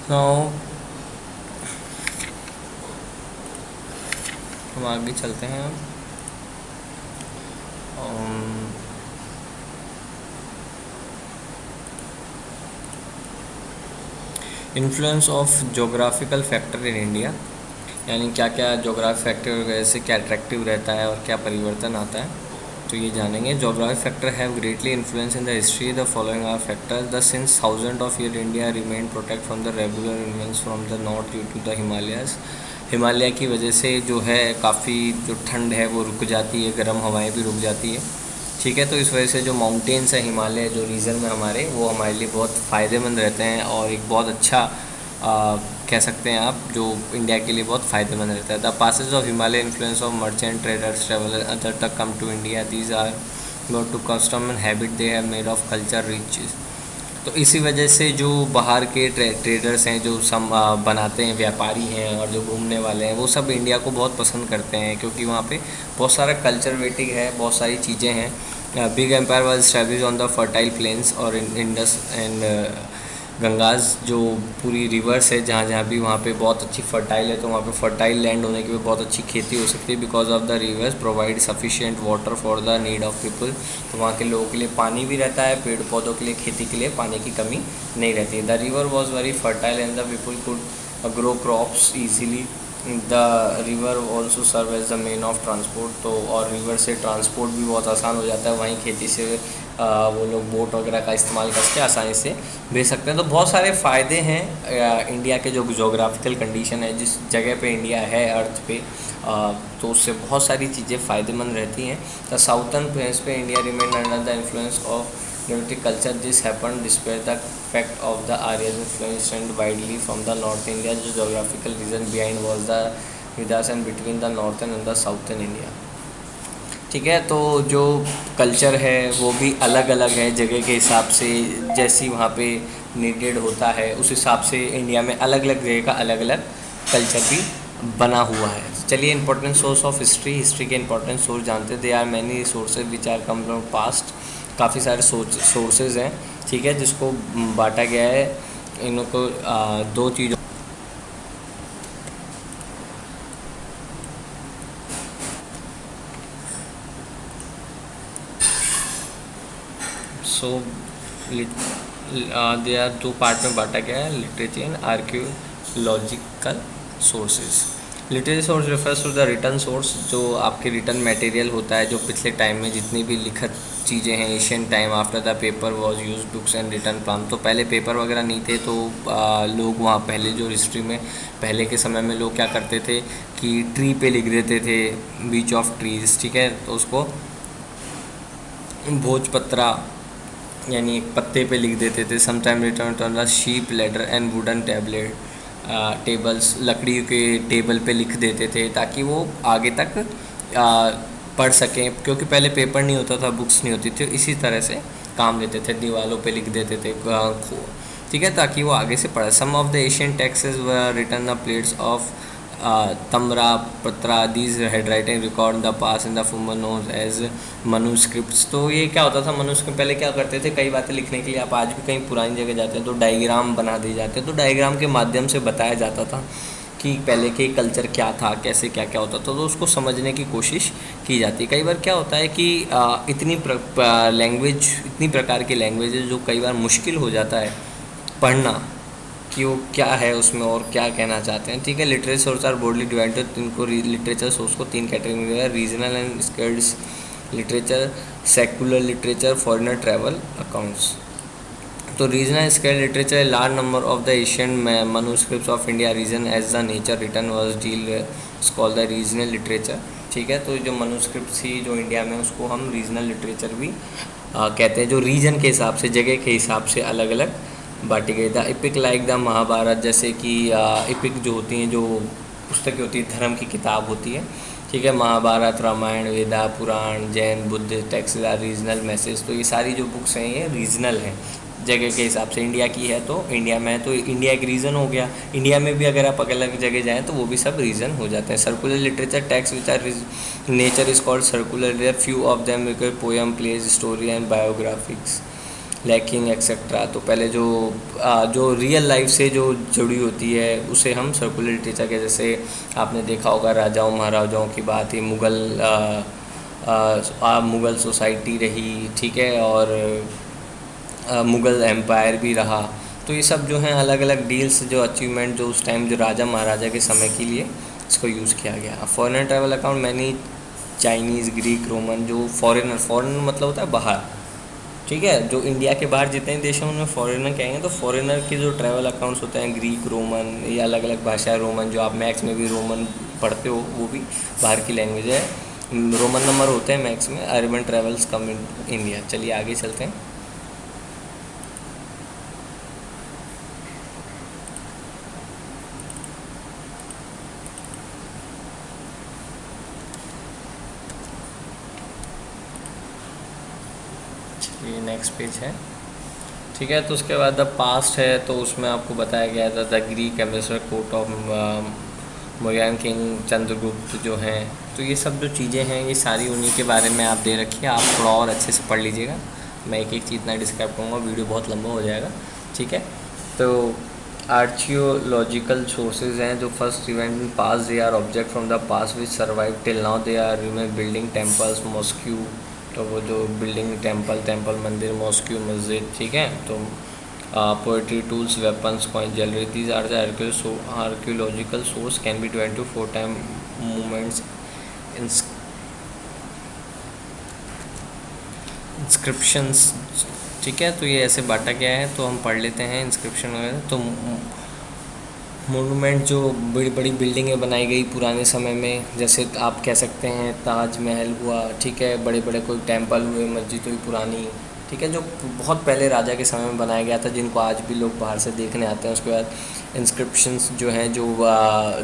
Now हम आगे चलते हैं। Influence of geographical factor in India, यानी क्या क्या जोग्राफी फैक्टर की वजह से क्या अट्रैक्टिव रहता है और क्या परिवर्तन आता है, तो ये जानेंगे। Geography factor have greatly influence in the history the following are factors the since thousand of year India remain protect from the regular influence from the north due to the Himalayas. Himalaya की वजह से जो है काफ़ी जो ठंड है वो रुक जाती है, गर्म हवाएं भी रुक जाती है। ठीक है, तो इस वजह से जो माउंटेन्स है हिमालय जो रीजन में हमारे, वो हमारे लिए बहुत फ़ायदेमंद रहते हैं और एक बहुत अच्छा कह सकते हैं आप, जो इंडिया के लिए बहुत फ़ायदेमंद रहता है। The passes of Himalaya influence of merchant traders travel other तक come to India these are not to custom and habit they have made of culture riches. तो इसी वजह से जो बाहर के ट्रेडर्स हैं, जो सम बनाते हैं, व्यापारी हैं और जो घूमने वाले हैं, वो सब इंडिया को बहुत पसंद करते हैं क्योंकि वहाँ पे बहुत सारा कल्चर वेटिंग है, बहुत सारी चीज़ें हैं। Big empire was establish on the fertile plains और इंडस एंड गंगाज, जो पूरी रिवर्स है जहाँ जहाँ भी, वहाँ पे बहुत अच्छी फर्टाइल है, तो वहाँ पे फर्टाइल लैंड होने की भी बहुत अच्छी खेती हो सकती है because of the reverse provide sufficient water for the need of people. तो वहाँ के लोगों के लिए पानी भी रहता है, पेड़ पौधों के लिए, खेती के लिए पानी की कमी नहीं रहती है। The river was very fertile and the people could grow crops easily. The river also serve as the main of transport, तो और रिवर से ट्रांसपोर्ट भी बहुत आसान हो जाता है, वहीं खेती से वो लोग बोट वगैरह का इस्तेमाल करके आसानी से भेज सकते हैं। तो बहुत सारे फ़ायदे हैं इंडिया के जो जोग्राफिकल कंडीशन है, जिस जगह पे इंडिया है अर्थ पे, तो उससे बहुत सारी चीज़ें फ़ायदेमंद रहती हैं। द साउथर्न प्लेन्स पे India remain under the influence of Neolithic culture. This happened despite the fact of the Aryans influence and widely from the North India. The geographical reason behind was the Vedas and between the northern and the southern India. ठीक है, तो जो culture है वो भी अलग अलग है जगह के हिसाब से, जैसी वहाँ पे नीडेड होता है उस हिसाब से इंडिया में अलग अलग जगह का अलग अलग कल्चर भी बना हुआ है। चलिए, important source of history, history के इंपॉर्टेंट सोर्स जानते हैं। They are many sources which are come from past, काफ़ी सारे सोर्सेज हैं, ठीक है, जिसको बांटा गया है इनको दो चीज़ों। सो दे आर दो पार्ट में बांटा गया है, literature and archaeological sources. Literature source refers to the return source, जो आपके रिटर्न मटेरियल होता है, जो पिछले टाइम में जितनी भी लिखत चीज़ें हैं, Asian time after the paper was use books and return plan. तो पहले पेपर वगैरह नहीं थे, तो लोग वहाँ पहले जो हिस्ट्री में पहले के समय में लोग क्या करते थे कि ट्री पे लिख देते थे, बीच ऑफ ट्रीज, ठीक है, तो उसको भोजपत्रा यानी एक पत्ते पे लिख देते थे। Sometime return on the sheep ladder and wooden tablet tables, लकड़ी के टेबल पे लिख देते थे ताकि वो आगे तक पढ़ सकें, क्योंकि पहले पेपर नहीं होता था, बुक्स नहीं होती थी, इसी तरह से काम लेते थे, दीवारों पे लिख देते थे, ठीक है, ताकि वो आगे से पढ़े। Some of the Asian texts were written the plates of tamra patra, these head writing record the pass in the former known as manuscripts. तो ये क्या होता था, मनुस्क्रिप्ट पहले क्या करते थे, कई बातें लिखने के लिए आप आज भी कहीं पुरानी जगह जाते हैं तो डायग्राम बना दिए जाते हैं, तो डायग्राम के माध्यम से बताया जाता था कि पहले के कल्चर क्या था, कैसे क्या क्या होता था, तो उसको समझने की कोशिश की जाती है। कई बार क्या होता है कि इतनी लैंग्वेज, इतनी प्रकार की लैंग्वेज जो कई बार मुश्किल हो जाता है पढ़ना कि वो क्या है उसमें और क्या कहना चाहते हैं, ठीक है। Literature source are broadly divided, इनको लिटरेचर सोर्स को तीन कैटेगरी में दिया, regional and sacred literature, secular literature, foreigner travel accounts. तो regional scale literature, large number of the Asian manuscripts of India region as the nature return was deal called the regional literature, ठीक है। तो जो manuscript थी जो India में, उसको हम रीजनल लिटरेचर भी कहते हैं, जो रीजन के हिसाब से, जगह के हिसाब से अलग अलग बांटी गई। The epic like the Mahabharata, जैसे कि इपिक जो होती हैं, जो पुस्तकें होती है, धर्म की किताब होती है, ठीक है, Mahabharat, Ramayan, Veda, Puran, Jain, Buddha text are regional message. तो ये सारी जो बुक्स हैं ये रीजनल हैं, जगह के हिसाब से। इंडिया की है तो इंडिया में है तो इंडिया एक रीजन हो गया, इंडिया में भी अगर आप अलग जगह जाएँ तो वो भी सब रीजन हो जाते हैं। Circular literature text which are nature is called circular, few of them poem, plays, story and biographics. Lacking etcetera. तो पहले जो रियल लाइफ से जो जुड़ी होती है उसे हम सर्कुलर लिटरेचर के, जैसे आपने देखा होगा राजाओं महाराजाओं की बात, ये मुग़ल सोसाइटी रही, ठीक है, और मुग़ल एम्पायर भी रहा। तो ये सब जो हैं अलग अलग डील्स, जो अचीवमेंट जो उस टाइम जो राजा महाराजा के समय के लिए इसको यूज़ किया गया। Foreign travel account many Chinese, Greek, Roman, जो फॉरेनर मतलब होता है बाहर, ठीक है, जो इंडिया के बाहर जितने देश हैं उनमें फॉरेनर कहेंगे, तो फॉरेनर के जो ट्रैवल अकाउंट्स होते हैं ग्रीक, रोमन, ये अलग अलग भाषा है। रोमन जो आप मैथ्स में भी रोमन पढ़ते हो, वो भी बाहर की लैंग्वेज है। रोमन नंबर होते हैं मैथ्स में। Urban travels come in India. चलिए आगे चलते हैं। ये नेक्स्ट पेज है, ठीक है। तो उसके बाद द पास्ट है, तो उसमें आपको बताया गया था the Greek ambassador court of मोयान किंग, चंद्रगुप्त जो हैं। तो ये सब जो चीज़ें हैं ये सारी उन्हीं के बारे में आप दे रखी है। आप थोड़ा और अच्छे से पढ़ लीजिएगा, मैं एक एक चीज़ ना डिस्क्राइब करूँगा, वीडियो बहुत लंबा हो जाएगा, ठीक है। तो आर्चियोलॉजिकल सोर्सेज हैं, जो first event in past they are object from the past which survive till now, they are remain building temples mosque. तो वो जो बिल्डिंग टेम्पल मंदिर, मॉस्क्यू, मस्जिद, ठीक है। तो poetry, tools, weapons, coin, jewellery, these are the archaeological source can be 20 to 4 time movements, inscriptions, ठीक है। तो ये ऐसे बांटा गया है, तो हम पढ़ लेते हैं इंस्क्रिप्शन वगैरह। तो मोनूमेंट जो बड़ी बड़ी बिल्डिंगें बनाई गई पुराने समय में, जैसे आप कह सकते हैं ताजमहल हुआ, ठीक है, बड़े बड़े कोई टेम्पल हुए, मस्जिद हुई पुरानी, ठीक है, जो बहुत पहले राजा के समय में बनाया गया था, जिनको आज भी लोग बाहर से देखने आते हैं। उसके बाद इंस्क्रिप्शंस जो हैं, जो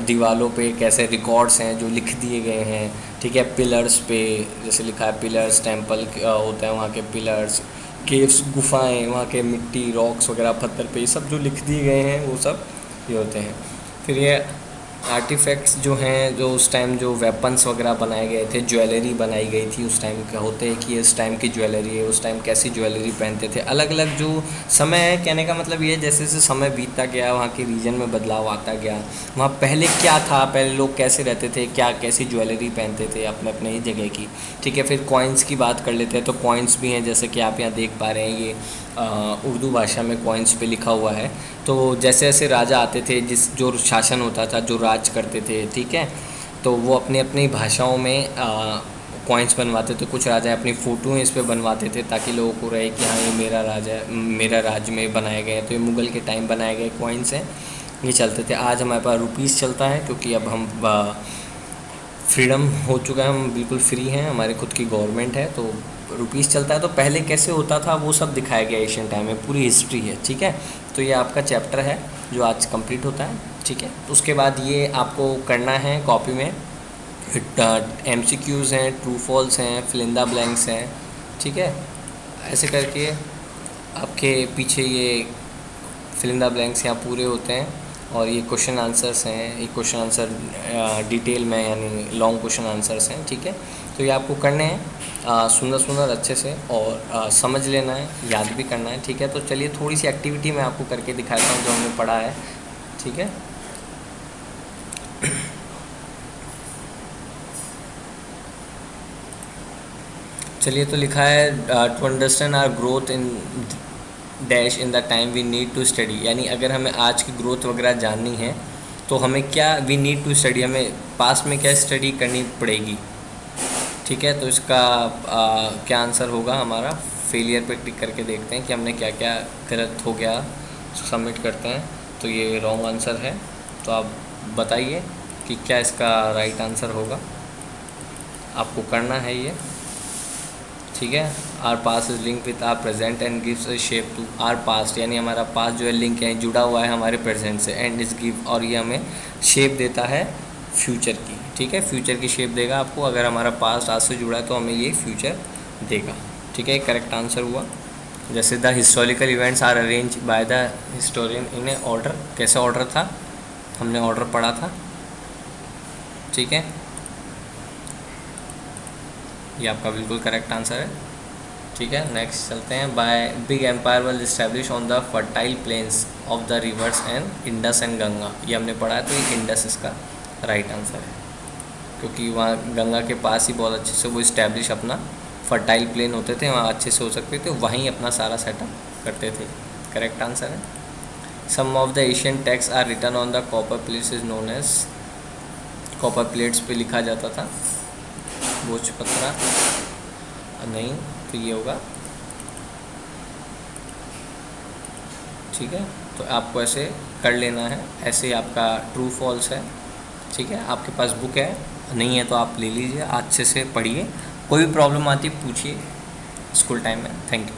दीवारों पे कैसे रिकॉर्ड्स हैं जो लिख दिए गए हैं, ठीक है। पिलर्स पे जैसे लिखा है, पिलर्स टेम्पल होता है वहाँ के पिलर्स, केव्स, गुफाएं, वहाँ के मिट्टी, रॉक्स वगैरह, पत्थर पे, ये सब जो लिख दिए गए हैं वो सब ये होते हैं। फिर ये आर्टिफैक्ट्स जो हैं, जो उस टाइम जो वेपन्स वगैरह बनाए गए थे, ज्वेलरी बनाई गई थी उस टाइम का, होते हैं कि इस टाइम की ज्वेलरी है, उस टाइम कैसी ज्वेलरी पहनते थे। अलग अलग जो समय है, कहने का मतलब ये है जैसे जैसे समय बीतता गया, वहाँ के रीजन में बदलाव आता गया। वहाँ पहले क्या था, पहले लोग कैसे रहते थे, क्या कैसी ज्वेलरी पहनते थे अपने अपने ही जगह की, ठीक है। फिर कॉइन्स की बात कर लेते हैं, तो कॉइन्स भी हैं, जैसे कि आप यहाँ देख पा रहे हैं, ये उर्दू भाषा में कॉइन्स पे लिखा हुआ है। तो जैसे जैसे राजा आते थे, जो शासन होता था, जो राज करते थे, ठीक है, तो वो अपनी अपनी भाषाओं में कॉइन्स बनवाते थे। कुछ राजा अपनी फ़ोटो इस पे बनवाते थे ताकि लोगों को रहे कि हाँ ये मेरा राजा है, मेरा राज में बनाए गए। तो ये मुग़ल के टाइम बनाए गए कॉइन्स हैं, ये चलते थे। आज हमारे पास रुपीज़ चलता है, क्योंकि अब हम फ्रीडम हो चुका है, हम बिल्कुल फ्री हैं, हमारी खुद की गवर्नमेंट है, तो रुपीज़ चलता है। तो पहले कैसे होता था वो सब दिखाया गया एशियन टाइम में, पूरी हिस्ट्री है, ठीक है। तो ये आपका चैप्टर है जो आज कंप्लीट होता है, ठीक है। उसके बाद ये आपको करना है कॉपी में, MCQs हैं, ट्रू फॉल्स हैं, फिल इन द ब्लैंक्स हैं, ठीक है। ऐसे करके आपके पीछे ये फिल इन द ब्लैंक्स यहाँ पूरे होते हैं, और ये क्वेश्चन आंसर्स हैं, ये क्वेश्चन आंसर डिटेल में, यानी लॉन्ग क्वेश्चन आंसर्स हैं, ठीक है। तो ये आपको करने हैं सुंदर सुंदर अच्छे से, और समझ लेना है, याद भी करना है, ठीक है। तो चलिए थोड़ी सी एक्टिविटी मैं आपको करके दिखाता हूँ जो हमने पढ़ा है, ठीक है। चलिए, तो लिखा है to understand our growth in dash in the time we need to study, यानी अगर हमें आज की ग्रोथ वगैरह जाननी है तो हमें क्या, वी नीड टू स्टडी, हमें पास्ट में क्या स्टडी करनी पड़ेगी, ठीक है। तो इसका क्या आंसर होगा हमारा, फेलियर पे क्लिक करके देखते हैं कि हमने क्या क्या गलत हो गया, सबमिट करते हैं। तो ये रॉन्ग आंसर है, तो आप बताइए कि क्या इसका राइट आंसर होगा, आपको करना है ये, ठीक है। Our past is link with our present and gives a shape to our past, यानी हमारा पास्ट जो है लिंक है, जुड़ा हुआ है हमारे प्रेजेंट से, एंड इज गिव, और ये हमें शेप देता है फ्यूचर की, ठीक है। फ्यूचर की शेप देगा आपको, अगर हमारा पास्ट आज से जुड़ा है तो हमें ये फ्यूचर देगा, ठीक है। करेक्ट आंसर हुआ। जैसे the historical events are arrange by the historian in a order, कैसे ऑर्डर था, हमने ऑर्डर पढ़ा था, ठीक है। ये आपका बिल्कुल करेक्ट आंसर है, ठीक है, नेक्स्ट चलते हैं। By big empire was establish on the fertile plains of the rivers and Indus and Ganga. ये हमने पढ़ा है, तो ये इंडस इसका राइट आंसर है, क्योंकि वहाँ गंगा के पास ही बहुत अच्छे से वो इस्टेब्लिश अपना फर्टाइल प्लेन होते थे, वहाँ अच्छे से हो सकते थे, वहीं अपना सारा सेटअप करते थे। करेक्ट आंसर है। Some of the Asian text are written on the copper plates is known as, copper plates पे लिखा जाता था, भोजपत्रा नहीं, तो ये होगा। ठीक है, तो आपको ऐसे कर लेना है, ऐसे आपका ट्रू फॉल्स है। ठीक है, आपके पास बुक है, नहीं है तो आप ले लीजिए, अच्छे से पढ़िए, कोई भी प्रॉब्लम आती पूछिए स्कूल टाइम में। Thank you.